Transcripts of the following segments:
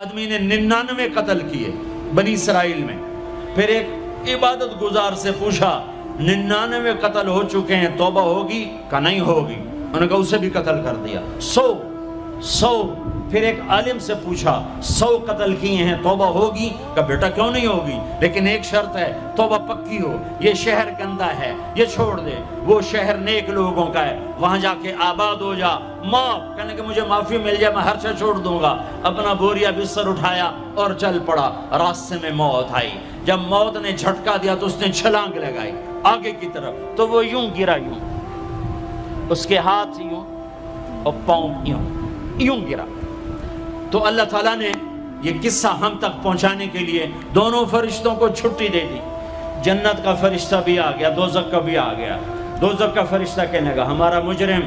آدمی نے 99 قتل کیے بنی اسرائیل میں. پھر ایک عبادت گزار سے پوچھا 99 قتل ہو چکے ہیں، توبہ ہوگی کہ نہیں ہوگی؟ انہوں نے کہا اسے بھی قتل کر دیا. 100. پھر ایک عالم سے پوچھا 100 قتل کیے ہیں، توبہ ہوگی؟ کہ بیٹا کیوں نہیں ہوگی، لیکن ایک شرط ہے، توبہ پکی ہو. یہ شہر گندا ہے، یہ چھوڑ دے. وہ شہر نیک لوگوں کا ہے، وہاں جا کے آباد ہو جا. معاف کہنے کہ مجھے معافی مل جائے میں ہر شے چھوڑ دوں گا. اپنا بوریا بستر اٹھایا اور چل پڑا. راستے میں موت آئی. جب موت نے جھٹکا دیا تو اس نے چھلانگ لگائی آگے کی طرف، تو وہ یوں گرا، یوں اس کے ہاتھ یوں اور پاؤں یوں گرا. تو اللہ تعالیٰ نے یہ قصہ ہم تک پہنچانے کے لیے دونوں فرشتوں کو چھٹی دے دی. جنت کا فرشتہ بھی آ گیا، دوزخ کا بھی آ گیا. دوزخ کا فرشتہ کہنے لگا ہمارا مجرم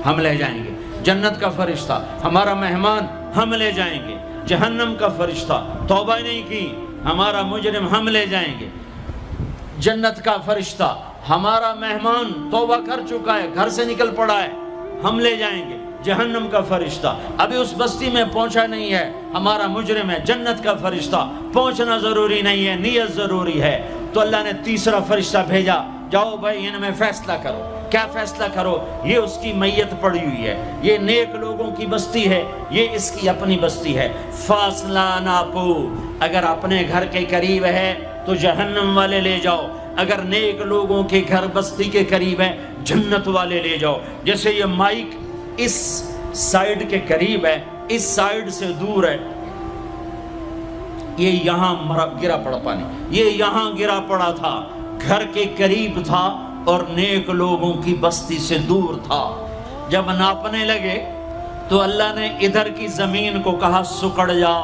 ہم لے جائیں گے. جنت کا فرشتہ ہمارا مہمان ہم لے جائیں گے. جہنم کا فرشتہ توبہ نہیں کی ہمارا مجرم ہم لے جائیں گے. جنت کا فرشتہ ہمارا مہمان توبہ کر چکا ہے، گھر سے نکل پڑا ہے، ہم لے جائیں گے. جہنم کا فرشتہ ابھی اس بستی میں پہنچا نہیں ہے، ہمارا مجرم ہے. جنت کا فرشتہ پہنچنا ضروری نہیں ہے، نیت ضروری ہے. تو اللہ نے تیسرا فرشتہ بھیجا، جاؤ بھائی ان میں فیصلہ کرو. کیا فیصلہ کرو؟ یہ اس کی میت پڑی ہوئی ہے، یہ نیک لوگوں کی بستی ہے، یہ اس کی اپنی بستی ہے. فاصلہ ناپو، اگر اپنے گھر کے قریب ہے تو جہنم والے لے جاؤ، اگر نیک لوگوں کے گھر بستی کے قریب ہے جنت والے لے جاؤ. جیسے یہ مائک اس سائیڈ کے قریب ہے، اس سائیڈ سے دور ہے. یہ یہاں گرا پڑا پانی، یہ یہاں گرا پڑا تھا، گھر کے قریب تھا اور نیک لوگوں کی بستی سے دور تھا. جب ناپنے لگے تو اللہ نے ادھر کی زمین کو کہا سکڑ جا،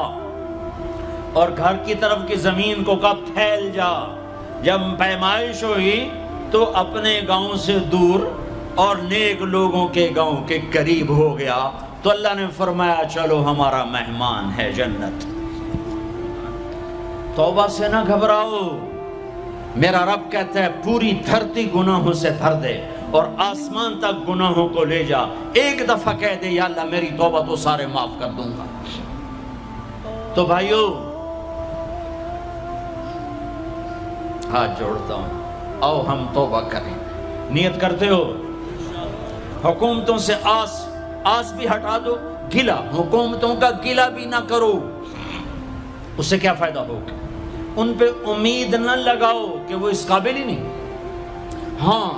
اور گھر کی طرف کی زمین کو کہا پھیل جا. جب پیمائش ہوئی تو اپنے گاؤں سے دور اور نیک لوگوں کے گاؤں کے قریب ہو گیا. تو اللہ نے فرمایا چلو ہمارا مہمان ہے جنت. توبہ سے نہ گھبراؤ، میرا رب کہتا ہے پوری دھرتی گناہوں سے بھر دے اور آسمان تک گناہوں کو لے جا. ایک دفعہ کہہ دے یا اللہ میری توبہ تو سارے معاف کر دوں گا. تو بھائیو ہاتھ جوڑتا ہوں، آؤ ہم توبہ کریں. نیت کرتے ہو؟ حکومتوں سے آس بھی ہٹا دو، گلا حکومتوں کا گلا بھی نہ کرو. اس سے کیا فائدہ ہوگا؟ ان پہ امید نہ لگاؤ کہ وہ اس قابل ہی نہیں. ہاں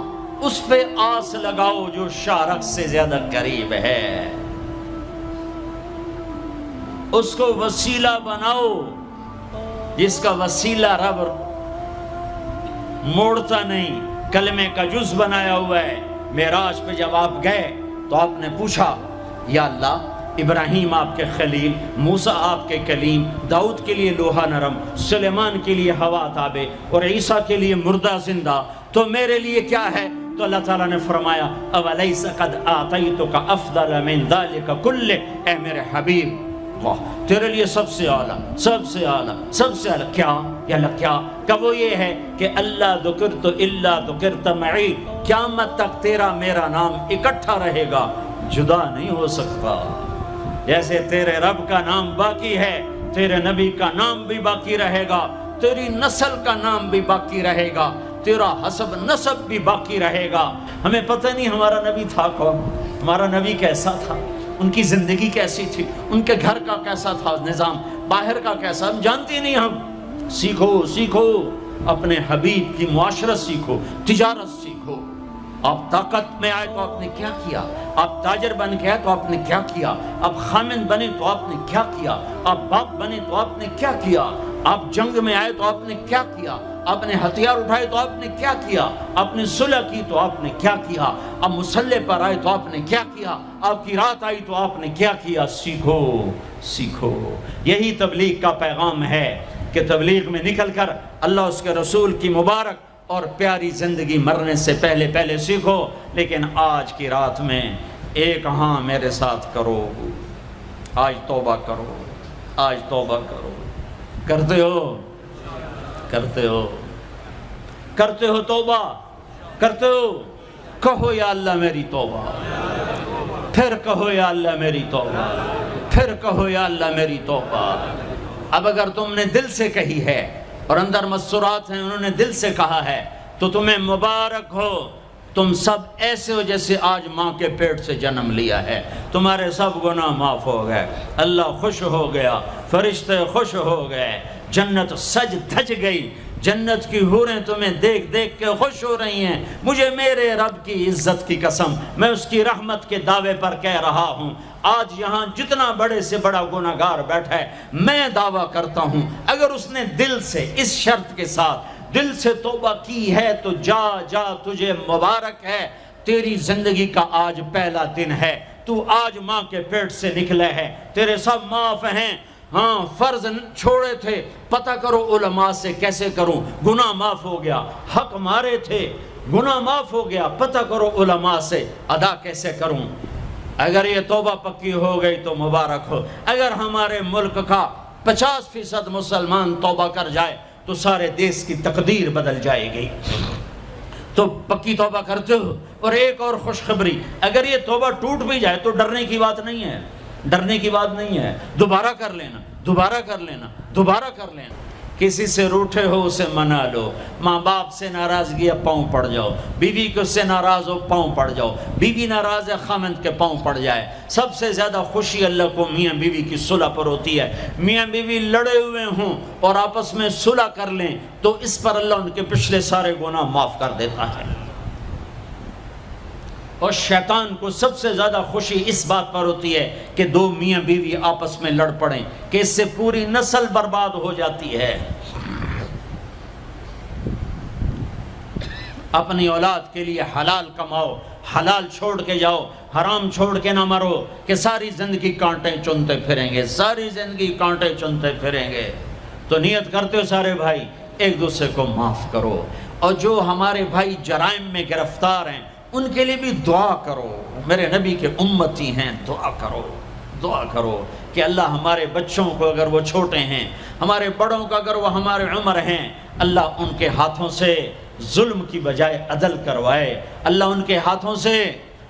اس پہ آس لگاؤ جو شارق سے زیادہ قریب ہے. اس کو وسیلہ بناؤ جس کا وسیلہ رب موڑتا نہیں، کلمے کا جز بنایا ہوا ہے. معراج پہ جب آپ گئے تو آپ نے پوچھا یا اللہ ابراہیم آپ کے خلیل، موسیٰ آپ کے کلیم، داؤد کے لیے لوہا نرم، سلیمان کے لیے ہوا تابع اور عیسیٰ کے لیے مردہ زندہ، تو میرے لیے کیا ہے؟ تو اللہ تعالیٰ نے فرمایا اولیس قد آتیتک افضل من ذلک کل، اے میرے حبیب واہ تیرے لیے سب سے اعلیٰ، سب سے اعلیٰ، سب سے اعلیٰ کیا؟ یا اللہ کیا؟ کہ وہ یہ ہے کہ اللہ ذکرت الا ذکرت معی، قیامت تک تیرا میرا نام اکٹھا رہے گا، جدا نہیں ہو سکتا. جیسے تیرے رب کا نام باقی ہے، تیرے نبی کا نام بھی باقی رہے گا، تیری نسل کا نام بھی باقی رہے گا، تیرا حسب نسب بھی باقی رہے گا. ہمیں پتہ نہیں ہمارا نبی تھا کون، ہمارا نبی کیسا تھا، ان کی زندگی کیسی تھی، ان کے گھر کا کیسا تھا نظام، باہر کا کیسا، ہم جانتے نہیں. ہم سیکھو اپنے حبیب کی معاشرت سیکھو، تجارت سیکھو. آپ طاقت میں آئے تو آپ نے کیا کیا، آپ تاجر بن کے آئے تو آپ نے کیا کیا، آپ خامن بنے تو آپ نے کیا کیا، آپ باپ بنے تو آپ نے کیا کیا، آپ جنگ میں آئے تو آپ نے کیا کیا، آپ نے ہتھیار اٹھائے تو آپ نے کیا کیا، آپ نے صلح کی تو آپ نے کیا کیا، آپ مسلح پر آئے تو آپ نے کیا کیا، آپ کی رات آئی تو آپ نے کیا کیا. سیکھو. یہی تبلیغ کا پیغام ہے کہ تبلیغ میں نکل کر اللہ اس کے رسول کی مبارک اور پیاری زندگی مرنے سے پہلے سیکھو. لیکن آج کی رات میں ایک ہاں میرے ساتھ کرو، آج توبہ کرو، آج توبہ کرو. کرتے ہو توبہ، کرتے ہو؟ کہو یا اللہ میری توبہ، پھر کہو یا اللہ میری توبہ، پھر کہو یا اللہ میری توبہ۔ اب اگر تم نے دل سے کہی ہے اور اندر مسرات ہیں انہوں نے دل سے کہا ہے تو تمہیں مبارک ہو، تم سب ایسے ہو جیسے آج ماں کے پیٹ سے جنم لیا ہے، تمہارے سب گناہ معاف ہو گئے، اللہ خوش ہو گیا، فرشتے خوش ہو گئے، جنت سج دھج گئی، جنت کی حوریں تمہیں دیکھ دیکھ کے خوش ہو رہی ہیں۔ مجھے میرے رب کی عزت کی قسم، میں اس کی رحمت کے دعوے پر کہہ رہا ہوں، آج یہاں جتنا بڑے سے بڑا گناہگار بیٹھا ہے، میں دعویٰ کرتا ہوں اگر اس نے دل سے اس شرط کے ساتھ دل سے توبہ کی ہے تو جا جا تجھے مبارک ہے، تیری زندگی کا آج پہلا دن ہے، تو آج ماں کے پیٹ سے نکلے ہے، تیرے سب معاف ہیں۔ ہاں فرض چھوڑے تھے، پتہ کرو علماء سے کیسے کروں، گناہ معاف ہو گیا، حق مارے تھے گناہ معاف ہو گیا، پتہ کرو علماء سے ادا کیسے کروں۔ اگر یہ توبہ پکی ہو گئی تو مبارک ہو۔ اگر ہمارے ملک کا 50% مسلمان توبہ کر جائے تو سارے دیش کی تقدیر بدل جائے گی۔ تو پکی توبہ کرتے ہو۔ اور ایک اور خوشخبری، اگر یہ توبہ ٹوٹ بھی جائے تو ڈرنے کی بات نہیں ہے، ڈرنے کی بات نہیں ہے، دوبارہ کر لینا، دوبارہ کر لینا، دوبارہ کر لینا۔ کسی سے روٹھے ہو اسے منا لو، ماں باپ سے ناراضگی ہے پاؤں پڑ جاؤ، بیوی کو سے ناراض ہو پاؤں پڑ جاؤ، بیوی ناراض ہے خامند کے پاؤں پڑ جائے۔ سب سے زیادہ خوشی اللہ کو میاں بیوی کی صلح پر ہوتی ہے۔ میاں بیوی لڑے ہوئے ہوں اور آپس میں صلح کر لیں تو اس پر اللہ ان کے پچھلے سارے گناہ معاف کر دیتا ہے۔ اور شیطان کو سب سے زیادہ خوشی اس بات پر ہوتی ہے کہ دو میاں بیوی آپس میں لڑ پڑیں، کہ اس سے پوری نسل برباد ہو جاتی ہے۔ اپنی اولاد کے لیے حلال کماؤ، حلال چھوڑ کے جاؤ، حرام چھوڑ کے نہ مرو کہ ساری زندگی کانٹے چنتے پھریں گے، ساری زندگی کانٹے چنتے پھریں گے۔ تو نیت کرتے ہو سارے بھائی ایک دوسرے کو معاف کرو، اور جو ہمارے بھائی جرائم میں گرفتار ہیں ان کے لیے بھی دعا کرو، میرے نبی کے امتی ہیں، دعا کرو، دعا کرو کہ اللہ ہمارے بچوں کو اگر وہ چھوٹے ہیں، ہمارے بڑوں کو اگر وہ ہمارے عمر ہیں، اللہ ان کے ہاتھوں سے ظلم کی بجائے عدل کروائے، اللہ ان کے ہاتھوں سے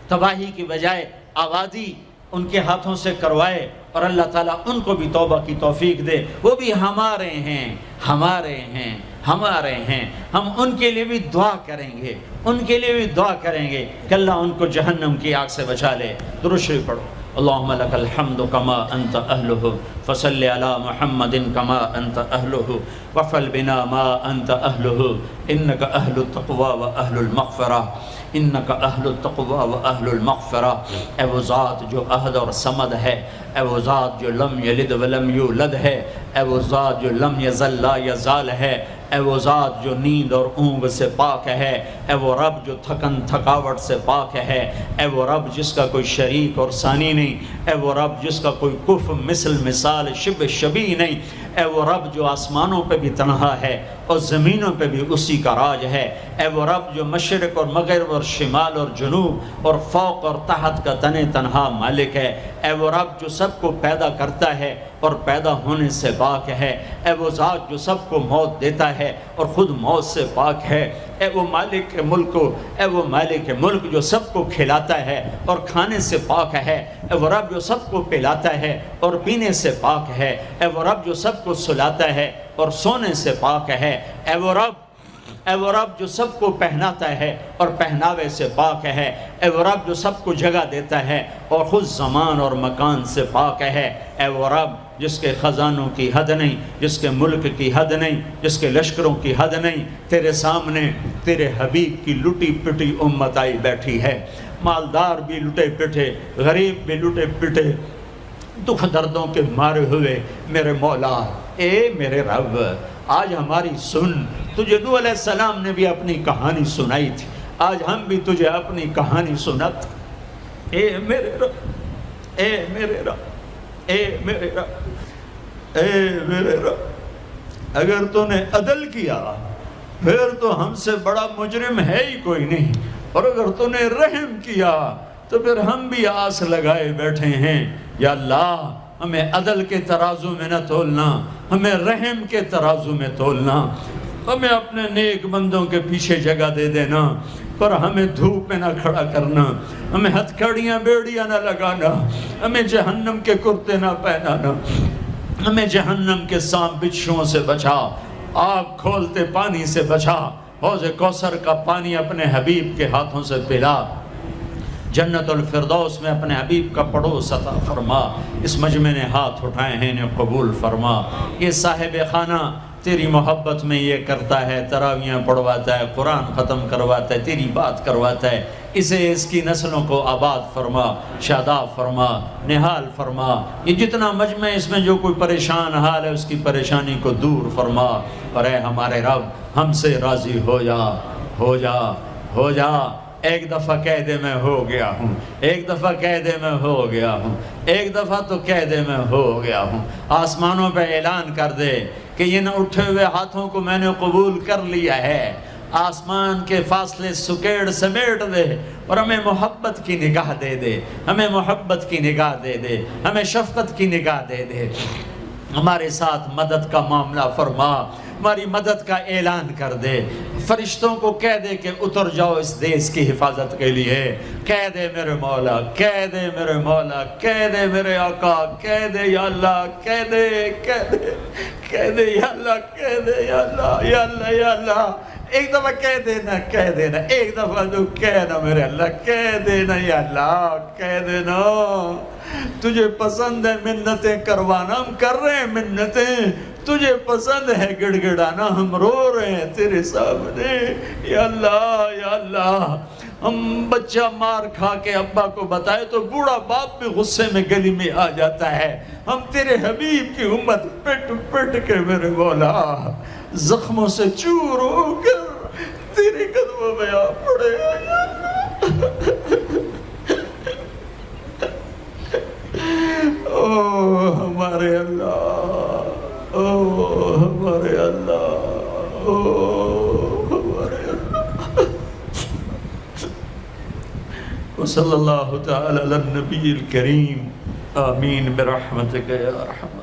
تباہی کی بجائے آبادی ان کے ہاتھوں سے کروائے، اور اللہ تعالیٰ ان کو بھی توبہ کی توفیق دے۔ وہ بھی ہمارے ہیں، ہمارے ہیں، ہمارے ہیں، ہم ان کے لیے بھی دعا کریں گے، ان کے لیے بھی دعا کریں گے کہ اللہ ان کو جہنم کی آگ سے بچا لے۔ درود شریف پڑھو۔ اللہم لک الحمد کما انت اہلہ فصل علی محمد کما انت اہلہ وفعل بنا ما انت اہلہ انک اہل التقوی و اہل المغفرہ، انک اہل التقوی و اہل المغفرہ۔ اے وہ ذات جو احد اور صمد ہے، اے وہ ذات جو لم یلد ولم یولد ہے، اے وہ ذات جو لم یزل لا یزال ہے، اے وہ ذات جو نیند اور اونگ سے پاک ہے، اے وہ رب جو تھکن تھکاوٹ سے پاک ہے، اے وہ رب جس کا کوئی شریک اور ثانی نہیں، اے وہ رب جس کا کوئی کف مثل مثال شبہ شبیہ نہیں، اے وہ رب جو آسمانوں پہ بھی تنہا ہے اور زمینوں پہ بھی اسی کا راج ہے، اے وہ رب جو مشرق اور مغرب اور شمال اور جنوب اور فوق اور تحت کا تن تنہا مالک ہے، اے وہ رب جو سب کو پیدا کرتا ہے اور پیدا ہونے سے پاک ہے، اے وہ ذات جو سب کو موت دیتا ہے اور خود موت سے پاک ہے، اے وہ مالک ملک، اے وہ مالک ملک جو سب کو کھلاتا ہے اور کھانے سے پاک ہے، اے وہ رب جو سب کو پلاتا ہے اور پینے سے پاک ہے، اے وہ رب جو سب کو سلاتا ہے اور سونے سے پاک ہے، اے وہ رب جو سب کو پہناتا ہے اور پہناوے سے پاک ہے، اے وہ رب جو سب کو جگہ دیتا ہے اور خود زمان اور مکان سے پاک ہے، اے وہ رب جس کے خزانوں کی حد نہیں، جس کے ملک کی حد نہیں، جس کے لشکروں کی حد نہیں، تیرے سامنے تیرے حبیب کی لٹی پٹی امت آئی بیٹھی ہے، مالدار بھی لٹے پٹے، غریب بھی لٹے پٹے، دکھ دردوں کے مارے ہوئے میرے مولا، اے میرے رب آج ہماری سن، تجھے نوح علیہ السلام نے بھی اپنی کہانی سنائی تھی، آج ہم بھی تجھے اپنی کہانی سنات، اے میرے رب، اے میرے رب، اے میرے رب، اے میرے رب، اگر تو نے عدل کیا پھر تو ہم سے بڑا مجرم ہے ہی کوئی نہیں، اور اگر تو نے رحم کیا تو پھر ہم بھی آس لگائے بیٹھے ہیں، یا اللہ ہمیں عدل کے ترازو میں نہ تولنا، ہمیں رحم کے ترازو میں تولنا۔ ہمیں اپنے نیک بندوں کے پیچھے جگہ دے دینا، پر ہمیں دھوپ میں نہ کھڑا کرنا، ہمیں ہتھکڑیاں بیڑیاں نہ لگانا، ہمیں جہنم کے کرتے نہ پہنانا، ہمیں جہنم کے سانپ بچھوؤں سے بچا، آگ کھولتے پانی سے بچا، حوض کوثر کا پانی اپنے حبیب کے ہاتھوں سے پلا، جنت الفردوس میں اپنے حبیب کا پڑوس عطا فرما، اس مجمع نے ہاتھ اٹھائے ہیں انہیں قبول فرما۔ یہ صاحب خانہ تیری محبت میں یہ کرتا ہے، تراویاں پڑھواتا ہے، قرآن ختم کرواتا ہے، تیری بات کرواتا ہے، اسے اس کی نسلوں کو آباد فرما، شاداب فرما، نحال فرما۔ یہ جتنا مجمع اس میں جو کوئی پریشان حال ہے اس کی پریشانی کو دور فرما، اور اے ہمارے رب ہم سے راضی ہو جا، ہو جا، ہو جا۔ ایک دفعہ کہہ دے میں ہو گیا ہوں، ایک دفعہ کہہ دے میں ہو گیا ہوں، ایک دفعہ تو کہہ دے میں ہو گیا ہوں۔ آسمانوں پہ اعلان کر دے کہ ان اٹھے ہوئے ہاتھوں کو میں نے قبول کر لیا ہے، آسمان کے فاصلے سکیڑ سمیٹ دے اور ہمیں محبت کی نگاہ دے دے، ہمیں محبت کی نگاہ دے دے، ہمیں شفقت کی نگاہ دے دے، ہمارے ساتھ مدد کا معاملہ فرما، ہماری مدد کا اعلان کر دے، فرشتوں کو کہہ دے کہ اتر جاؤ اس دیس کی حفاظت کے لیے، کہہ دے میرے مولا، کہہ دے میرے مولا، کہہ دے میرے آقا، کہہ دے یا اللہ، کہہ دے، کہہ دے، کہہ دے یا اللہ، کہہ دے یا اللہ، یا اللہ، یا اللہ۔ ایک دفعہ کہہ دینا، کہہ دینا، ایک دفعہ جو کہنا میرے اللہ، کہہ دینا یا اللہ، کہہ دینا۔ تجھے پسند ہے منتیں کروانا، ہم کر رہے ہیں منتیں، تجھے پسند ہے گڑ گڑانا، ہم رو رہے ہیں تیرے سامنے، یا اللہ، یا اللہ۔ ہم بچہ مار کھا کے ابا کو بتائے تو بوڑھا باپ بھی غصے میں گلی میں آ جاتا ہے، ہم تیرے حبیب کی امت پٹ پٹ کے میرے مولا زخموں سے چور ہو کر تیرے قدموں میں آ پڑے او ہمارے اللہ، او ہمارے اللہ، او ہمارے اللہ۔ وصلی اللہ تعالی علی النبی الکریم، آمین برحمتک یا ارحم۔